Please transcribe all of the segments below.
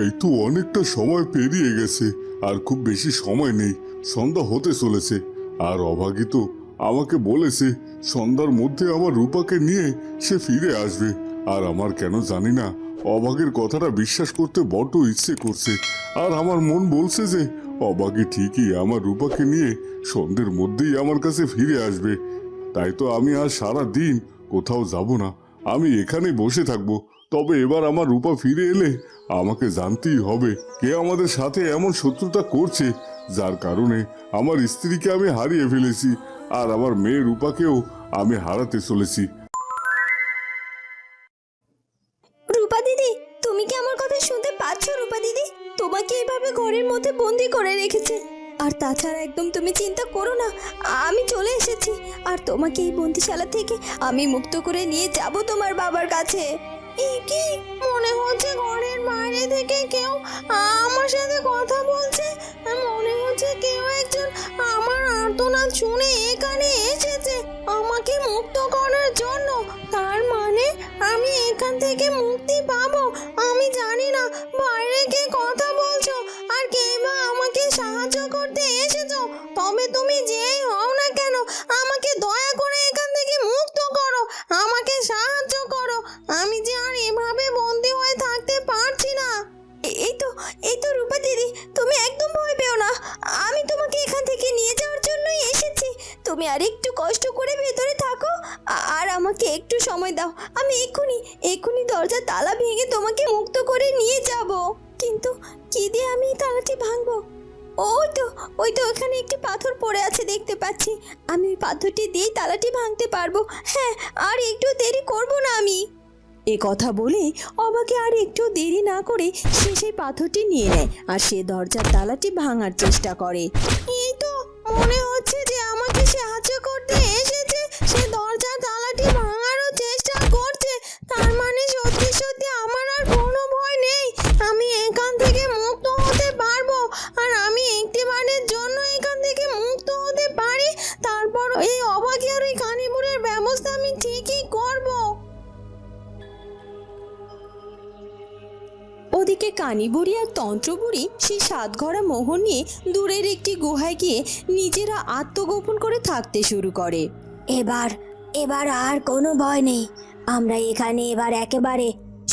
এই তো অনেকটা সময় পেরিয়ে গেছে, আর খুব বেশি সময় নেই, সন্ধ্যা হতে চলেছে। আর অভাগী তো আমাকে বলেছে সন্ধ্যার মধ্যে আমার রূপাকে নিয়ে সে ফিরে আসবে। আর আমার কেন জানি না অভাগীর কথাটা বিশ্বাস করতে বড্ড ইচ্ছে করছে। আর আমার মন বলছে যে অভাগী ঠিকই আমার রূপাকে নিয়ে সন্ধ্যের মধ্যেই আমার কাছে ফিরে আসবে। তাই তো আমি আজ সারা দিন কোথাও যাব না, আমি এখানেই বসে থাকবো। তবে এবার আমার রূপা ফিরে এলে আমাকে জানতেই হবে কে আমাদের সাথে এমন শত্রুতা করছে, যার কারণে আমার স্ত্রীকে আমি হারিয়ে ফেলেছি আর আমার মেয়ে রূপাকেও আমি হারাতে চলেছি। রূপা দিদি, তুমি কি আমার কথা শুনতে পাচ্ছ? রূপা দিদি, তোমাকে এইভাবে ঘরের মধ্যে বন্দি করে রেখেছে। আর তাছাড়া একদম তুমি চিন্তা করো না, আমি চলে এসেছি। আর তোমাকে এই বন্দিশালা থেকে আমি মুক্ত করে নিয়ে যাব তোমার বাবার কাছে। কি মনে হচ্ছে ঘরের বাইরে থেকে কেউ আমার সাথে কথা বলছে। মনে হচ্ছে কেউ একজন আমার আর্তনাদ শুনে এখানে এসেছে আমাকে মুক্ত করার জন্য। তার মানে আমি এখান থেকে মুক্তি পাবো। আমি জানি না বাইরে কে কথা বলছো আর কে বা আমাকে সাহায্য করতে এসেছো। তবে তুমি যেই হও না কেন, আমাকে দয়া করে এখান থেকে মুক্ত করো, আমাকে সাহায্য করো। আমি যে আর এভাবে বন্দি হয়ে থাকতে পারছি না। এই তো রূপা দিদি, তুমি একদম ভয় পেও না। আমি তোমাকে এখান থেকে নিয়ে যাওয়ার জন্যই এসেছি। তুমি আর একটু কষ্ট করে ভেতরে থাকো আর আমাকে একটু সময় দাও। আমি এক্ষুনি দরজার তালা ভেঙে তোমাকে মুক্ত করে নিয়ে যাব। কিন্তু কি দিয়ে আমি এই তালাটি ভাঙবো? ওই তো ওখানে একটি পাথর পড়ে আছে দেখতে পাচ্ছি। আমি ওই পাথরটি দিয়েই তালাটি ভাঙতে পারবো। হ্যাঁ, আর একটু দেরি করব না আমি। এ কথা বলে অবাকে আর একটু দেরি না করে সে সেই পাথরটি নিয়ে নেয় আর সে দরজার তালাটি ভাঙার চেষ্টা করে। এই তো মনে হচ্ছে যে আমাকে সাহায্য করতে এসেছে, সে দরজার তালাটি ভাঙারও চেষ্টা করছে। তার মানে সত্যি সত্যি আমার আর কোনো ভয় নেই, আমি এখান থেকে মুক্ত হতে পারবো। আর আমি একটিবারের জন্য এখান থেকে মুক্ত হতে পারি, তারপর এই অবাকি আর ওই কানিপুরের ব্যবস্থা আমি ঠিকই করবো। ওদিকে কানিবুড়ি আর তন্ত্রবুড়ি সেই সাতঘরা মোহর নিয়ে দূরের একটি গুহায় গিয়ে নিজেরা আত্মগোপন করে থাকতে শুরু করে। এবার আর কোনো ভয় নেই, আমরা এখানে এবার একেবারে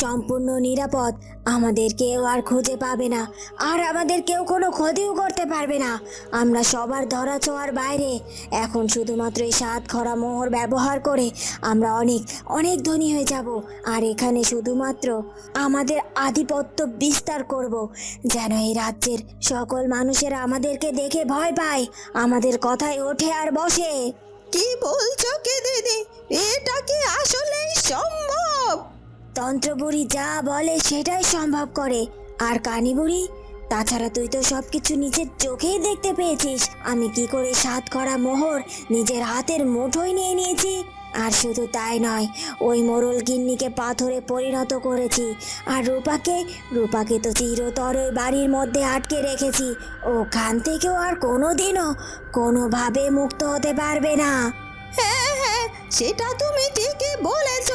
সম্পূর্ণ নিরাপদ। আমাদের কেউ আর খুঁজে পাবে না, আর আমাদের কেউ কোনো ক্ষতিও করতে পারবে না। আমরা সবার ধরা ছোঁয়ার বাইরে। এখন শুধুমাত্র এই সাতঘরা মোহর ব্যবহার করে আমরা অনেক অনেক ধনী হয়ে যাব। আর এখানে শুধুমাত্র আমাদের আধিপত্য বিস্তার করব, যেন এই রাজ্যের সকল মানুষেরা আমাদেরকে দেখে ভয় পায়, আমাদের কথায় ওঠে আর বসে। কি বলছো কে দিদি? এটা কি আসলেই সম্ভব? তন্ত্রবুড়ি যা বলে সেটাই সম্ভব করে। আর কানিবুড়ি, তাছাড়া তুই তো সবকিছু নিজের চোখেই দেখতে পেয়েছিস আমি কি করে সাতঘরা মোহর নিজের হাতের মুঠোয় নিয়ে নিয়েছি। আর শুধু তাই নয়, ওই মোড়ল গিন্নিকে পাথরে পরিণত করেছি। আর রূপাকে তো চিরতর ওই বাড়ির মধ্যে আটকে রেখেছি। ওখান থেকেও আর কোনোদিনও কোনোভাবে মুক্ত হতে পারবে না। হ্যাঁ, সেটা তুমি ঠিকই বলেছ,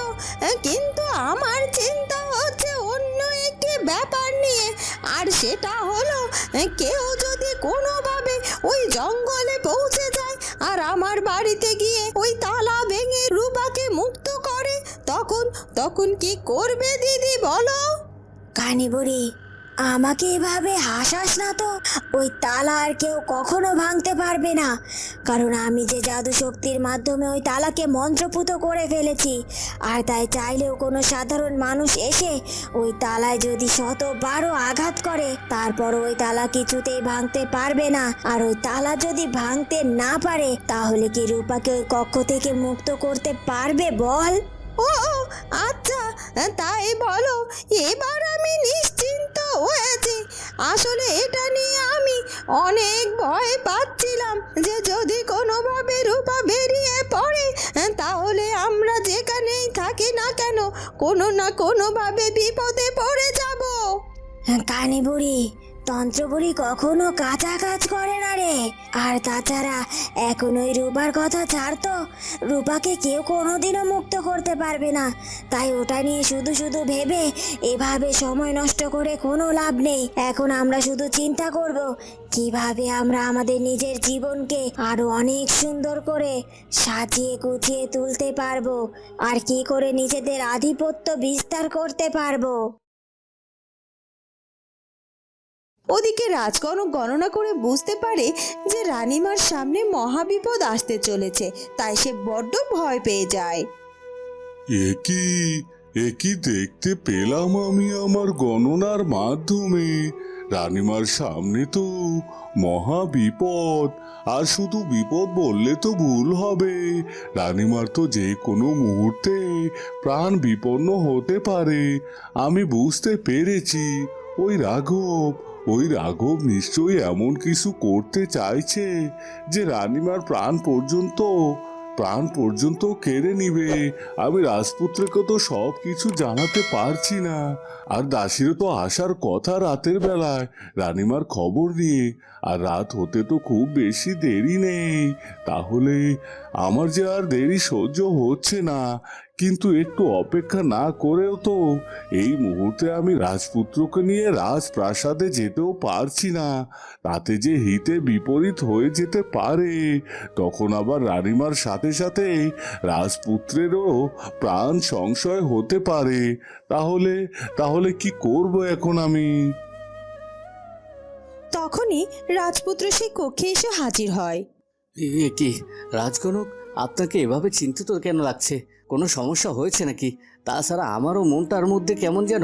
কিন্তু আমার চিন্তা হচ্ছে অন্য একটি ব্যাপার নিয়ে। আর সেটা হলো, কেউ যদি কোনোভাবে ওই জঙ্গলে পৌঁছে যায় আর আমার বাড়িতে গিয়ে ওই তালা ভেঙে রূপাকে মুক্ত করে, তখন কি করবে দিদি বলো? কানিবুড়ি, আমাকে এভাবে হাসাস না তো। ওই তালা আর কেউ কখনো ভাঙতে পারবে না, কারণ আমি যে জাদু শক্তির মাধ্যমে ওই তালাকে মন্ত্রপুত করে ফেলেছি। আর তাই চাইলেও কোনো সাধারণ মানুষ এসে ওই তালায় যদি 100বারও আঘাত করে, তারপর ওই তালা কিছুতেই ভাঙতে পারবে না। আর ওই তালা যদি ভাঙতে না পারে, তাহলে কি রূপাকে ওই কক্ষ থেকে মুক্ত করতে পারবে বল? ও আচ্ছা, তাই বলো। এবার আমি নিশ্চিন্ত হয়েছি। আসলে এটা নিয়ে আমি অনেক ভয় পাচ্ছিলাম যে যদি কোনোভাবে রূপা বেরিয়ে পড়ে, তাহলে আমরা যেখানেই থাকি না কেন কোনো না কোনোভাবে বিপদে পড়ে যাব। কানিবুড়ি, তন্ত্রবুড়ি কখনো কাঁচা কাজ করে না রে। আর তাছাড়া এখন ওই রূপার কথা ছাড় তো, রূপাকে কেউ কোনোদিনও মুক্ত করতে পারবে না। তাই ওটা নিয়ে শুধু শুধু ভেবে এভাবে সময় নষ্ট করে কোনো লাভ নেই। এখন আমরা শুধু চিন্তা করব কিভাবে আমরা আমাদের নিজের জীবনকে আরো অনেক সুন্দর করে সাজিয়ে গুছিয়ে তুলতে পারবো, আর কি করে নিজেদের আধিপত্য বিস্তার করতে পারবো। ওদিকে রাজকনক গণনা করে বুঝতে পারে যে রানীমার সামনে মহাবিপদ আসতে চলেছে, তাই সে বড্ড ভয় পেয়ে যায়। একই দেখতে পেলাম আমি আমার গণনার মাধ্যমে। রানীমার সামনে তো মহা বিপদ। আর শুধু বিপদ বললে তো ভুল হবে, রানীমার তো যে কোনো মুহূর্তে প্রাণ বিপন্ন হতে পারে। আমি বুঝতে পেরেছি ওই রাঘব নিশ্চয়ই এমন কিছু করতে চাইছে যে রানীমার প্রাণ পর্যন্ত কেড়ে নিবে। আমি রাজপুত্রকে তো সব কিছু জানাতে পারছি না, আর দাসীরও তো আসার কথা রাতের বেলায় রানীমার খবর নিয়ে। আর রাত হতে তো খুব বেশি দেরি নেই। তাহলে আমার যে আর দেরি সহ্য হচ্ছে না, কিন্তু একটু অপেক্ষা না করেও তো এই মুহূর্তে আমি রাজপুত্রকে নিয়ে রাজপ্রাসাদে যেতেও পারছি না। তাতে যে হিতে বিপরীত হয়ে যেতে পারে, তখন আবার রানীমার সাথে সাথে রাজপুত্রেরও প্রাণ সংশয় হতে পারে। তাহলে কি করব এখন আমি? তখনই রাজপুত্র সেই কক্ষে এসে হাজির হয়। কি রাজকনক, আপনাকে এভাবে চিন্তিত কেন লাগছে? কোনো সমস্যা হয়েছে নাকি? তাছাড়া আমারও মনটার মধ্যে কেমন যেন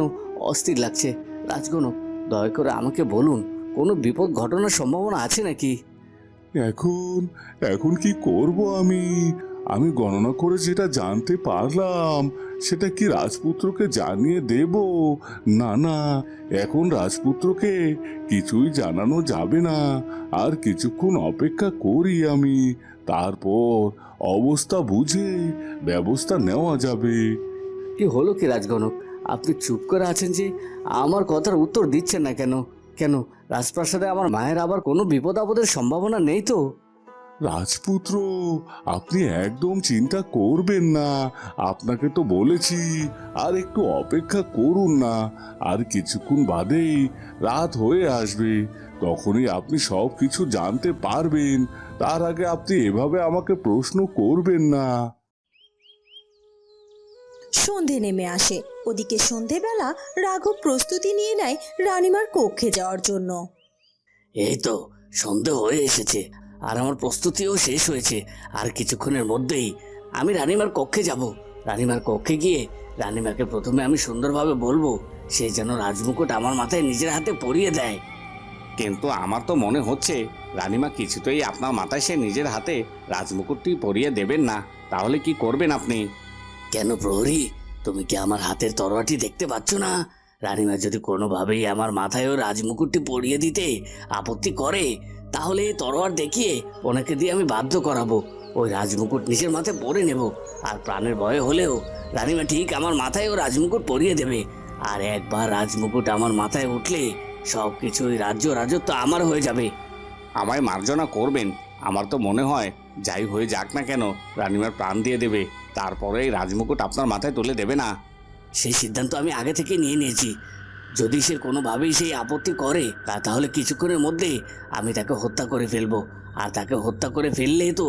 অস্থির লাগছে। রাজকনক, দয়া করে আমাকে বলুন, কোনো বিপদ ঘটনার সম্ভাবনা আছে নাকি? এখন কি করব আমি গণনা করে যেটা জানতে পারলাম সেটা কি রাজপুত্রকে জানিয়ে দেব? না, এখন রাজপুত্রকে কিছুই জানানো যাবে না। আর কিছুক্ষণ অপেক্ষা করি আমি, তারপর অবস্থা বুঝে ব্যবস্থা নেওয়া যাবে। কি হলো কি রাজকনক, আপনি চুপ করে আছেন যে? আমার কথার উত্তর দিচ্ছেন না কেন? রাজপ্রাসাদে আমার মায়ের আবার কোনো বিপদ আপদের সম্ভাবনা নেই তো? রাজপুত্র, আপনি একদম চিন্তা করবেন না। আপনাকে তো বলেছি আর একটু অপেক্ষা করুন না। আর কিছুক্ষণ বাদেই রাত হয়ে আসবে, তখনই আপনি সব কিছু জানতে পারবেন। তার আগে আপনি এভাবে আমাকে প্রশ্ন করবেন না। সন্ধে নেমে আসে। ওদিকে সন্ধেবেলা রাঘব প্রস্তুতি নিয়ে নেয় রানীমার কক্ষে যাওয়ার জন্য। এই তো সন্দেহ হয়ে এসেছে, আর আমার প্রস্তুতিও শেষ হয়েছে। আর কিছুক্ষণের মধ্যেই আমি রানীমার কক্ষে যাব। রানীমার কক্ষে গিয়ে রানীমাকে প্রথমে আমি সুন্দরভাবে বলবো সে যেন রাজমুকুট আমার মাথায় নিজের হাতে পরিয়ে দেয়। কিন্তু আমার তো মনে হচ্ছে রানীমা কিছুতেই আপনার মাথায় সে নিজের হাতে রাজমুকুটটি পরিয়ে দেবেন না। তাহলে কি করবেন আপনি? কেন প্রহরী, তুমি কি আমার হাতের তরোয়ারটি দেখতে পাচ্ছ না? রানীমা যদি কোনোভাবেই আমার মাথায় ওই রাজমুকুটটি পরিয়ে দিতে আপত্তি করে, তাহলে এই তরোয়ার দেখিয়ে ওনাকে দিয়ে আমি বাধ্য করাবো ওই রাজমুকুট নিজের মাথায় পরে নেব। আর প্রাণের ভয় হলেও রানীমা ঠিক আমার মাথায় ও রাজমুকুট পরিয়ে দেবে। আর একবার রাজমুকুট আমার মাথায় উঠলে সব কিছু ওই রাজত্ব আমার হয়ে যাবে। আমায় মার্জনা করবেন। আমার তো মনে হয় যাই হয়ে যাক না কেন রানীমার প্রাণ দিয়ে দেবে, তারপরে এই রাজমুকুট আপনার মাথায় তুলে দেবে না। সেই সিদ্ধান্ত আমি আগে থেকে নিয়ে নিয়েছি। যদি সে কোনোভাবেই সেই আপত্তি করে, তাহলে কিছুক্ষণের মধ্যে আমি তাকে হত্যা করে ফেলবো। আর তাকে হত্যা করে ফেললেই তো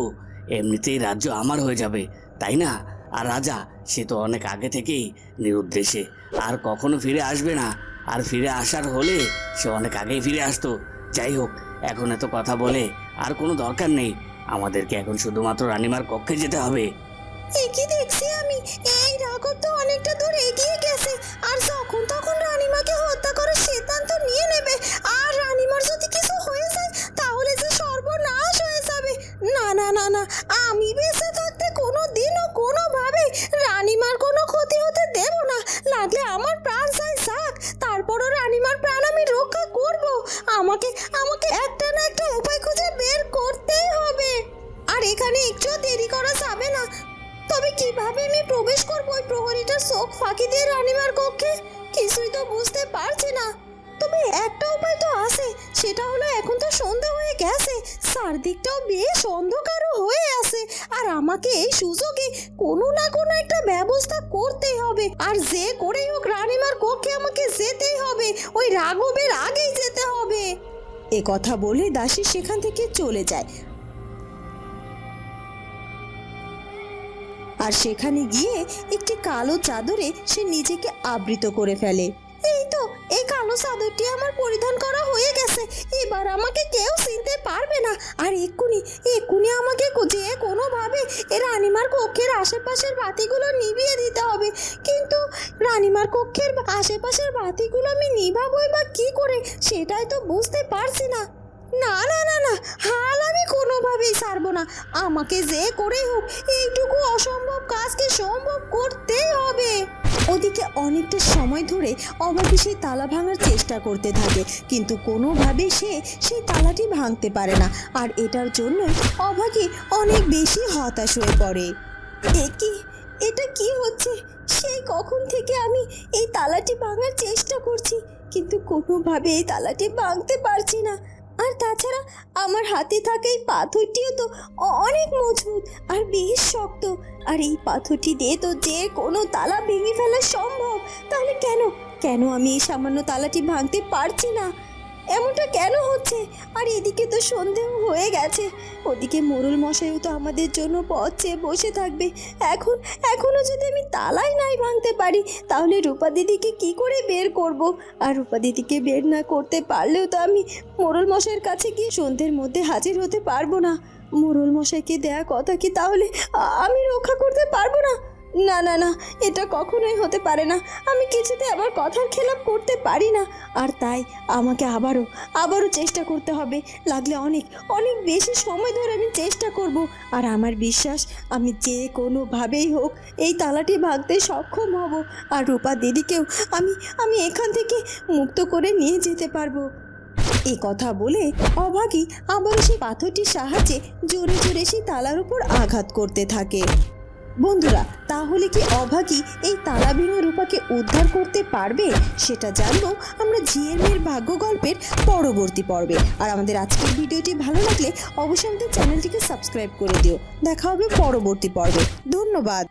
এমনিতেই রাজ্য আমার হয়ে যাবে, তাই না? আর রাজা সে তো অনেক আগে থেকেই নিরুদ্দেশে, আর কখনো ফিরে আসবে না। আর ফিরে আসার হলে সে অনেক আগেই ফিরে আসতো। যাই হোক, এখন এত কথা বলে আর কোনো দরকার নেই। আমাদেরকে এখন শুধুমাত্র রানীমার কক্ষে যেতে হবে। কি দেখছি আমি, এই রাঘব তো অনেকটা দূর এগিয়ে গেছে, আর যখন তখন রানীমাকে হত্যা করার সিদ্ধান্ত নিয়ে নেবে। আর রানীমার যদি কিছু হয়ে যায় তাহলে যে সর্বনাশ হয়ে যাবে। না, আমি বেঁচে থাকতে কোনো দিনও কোনোভাবে রানীমার কোনো ক্ষতি হতে দেব না। লাগলে আমার প্রাণ চাই যাক, তারপরও রানীমার প্রাণ আমি রক্ষা করব। আমাকে একটা না একটা উপায় খুঁজে বের করতেই হবে। আর এখানে একটু দেরি করা যাবে না। তবে কিভাবে আমি প্রবেশ করবো ওই প্রহরীটার চোখ ফাঁকি দিয়ে রানীমার কক্ষে? কিছুই তো বুঝতে পারছি না। তবে একটা উপায় তো আছে, সেটা হলো এখন তো সন্ধ্যা হয়ে গেছে, চারদিকটাও বেশ অন্ধকারও হয়ে আছে, আর আমাকে এই সুযোগে কোনো না কোনো একটা ব্যবস্থা করতেই হবে, আর যে করেই হোক রানীমার কক্ষে আমাকে যেতেই হবে, ওই রাঘবের আগেই যেতে হবে। এ কথা বলে দাসী সেখান থেকে চলে যায়, আর সেখানে গিয়ে একটি কালো চাদরে সে নিজেকে আবৃত করে ফেলে। এই তো, এই কালো চাদরটি আমার পরিধান করা হয়ে গেছে, এবার আমাকে কেউ চিনতে পারবে না। আর এক্ষুনি এক্ষুনি আমাকে যে কোনোভাবে এ রানীমার কক্ষের আশেপাশের বাতিগুলো নিভিয়ে দিতে হবে। কিন্তু রানীমার কক্ষের আশেপাশের বাতিগুলো আমি নিভাবই বা কি করে, সেটাই তো বুঝতে পারছি না। না না না না, হাল আমি কোনোভাবেই ছাড়বো না, আমাকে যে করেই হোক এইটুকু অসম্ভব কাজকে সম্ভব করতেই হবে। ওদিকে অনেকটা সময় ধরে অভাগী সেই তালা ভাঙার চেষ্টা করতে থাকে, কিন্তু কোনোভাবেই সে সেই তালাটি ভাঙতে পারে না, আর এটার জন্যই অভাগী অনেক বেশি হতাশ হয়ে পড়ে। এটা কি হচ্ছে? সেই কখন থেকে আমি এই তালাটি ভাঙার চেষ্টা করছি, কিন্তু কোনোভাবে এই তালাটি ভাঙতে পারছি না। আর তাছাড়া আমার হাতে থাকা এই পাথরটিও তো অনেক মজবুত আর বেশ শক্ত, আর এই পাথরটি দিয়ে তো যে কোনো তালা ভেঙে ফেলা সম্ভব। তাহলে কেন আমি এই সামান্য তালাটি ভাঙতে পারছি না? এমনটা কেন হচ্ছে? আর এদিকে তো সন্দেহ হয়ে গেছে, ওদিকে মোড়ল মশাইও তো আমাদের জন্য পথ চেয়ে বসে থাকবে। এখনো যদি আমি তালাই নাই ভাঙতে পারি, তাহলে রূপা দিদিকে কি করে বের করব? আর রূপা দিদিকে বের না করতে পারলেও তো আমি মোড়ল মশাইয়ের কাছে গিয়ে সন্ধ্যের মধ্যে হাজির হতে পারবো না। মোড়ল মশাইকে দেয়া কথা কি তাহলে আমি রক্ষা করতে পারবো না? না না না, এটা কখনোই হতে পারে না, আমি কিছুতে আবার কথার খেলাপ করতে পারি না। আর তাই আমাকে আবারও চেষ্টা করতে হবে, লাগলে অনেক অনেক বেশি সময় ধরে আমি চেষ্টা করব। আর আমার বিশ্বাস আমি যে কোনোভাবেই হোক এই তালাটি ভাঙতে সক্ষম হব, আর রূপা দিদিকেও আমি এখান থেকে মুক্ত করে নিয়ে যেতে পারবো। এই কথা বলে অভাগী আবারও সেই পাথরটির সাহায্যে জোরে জোরে সেই তালার উপর আঘাত করতে থাকে। বন্ধুরা, তাহলে কি অভাগী এই তালা ভেঙে রূপাকে উদ্ধার করতে পারবে? সেটা জানবো আমরা ঝিয়ের মেয়ের ভাগ্য গল্পের পরবর্তী পর্বে। আর আমাদের আজকের ভিডিওটি ভালো লাগলে অবশ্যই আমাদের চ্যানেলটিকে সাবস্ক্রাইব করে দিও। দেখা হবে পরবর্তী পর্বে। ধন্যবাদ।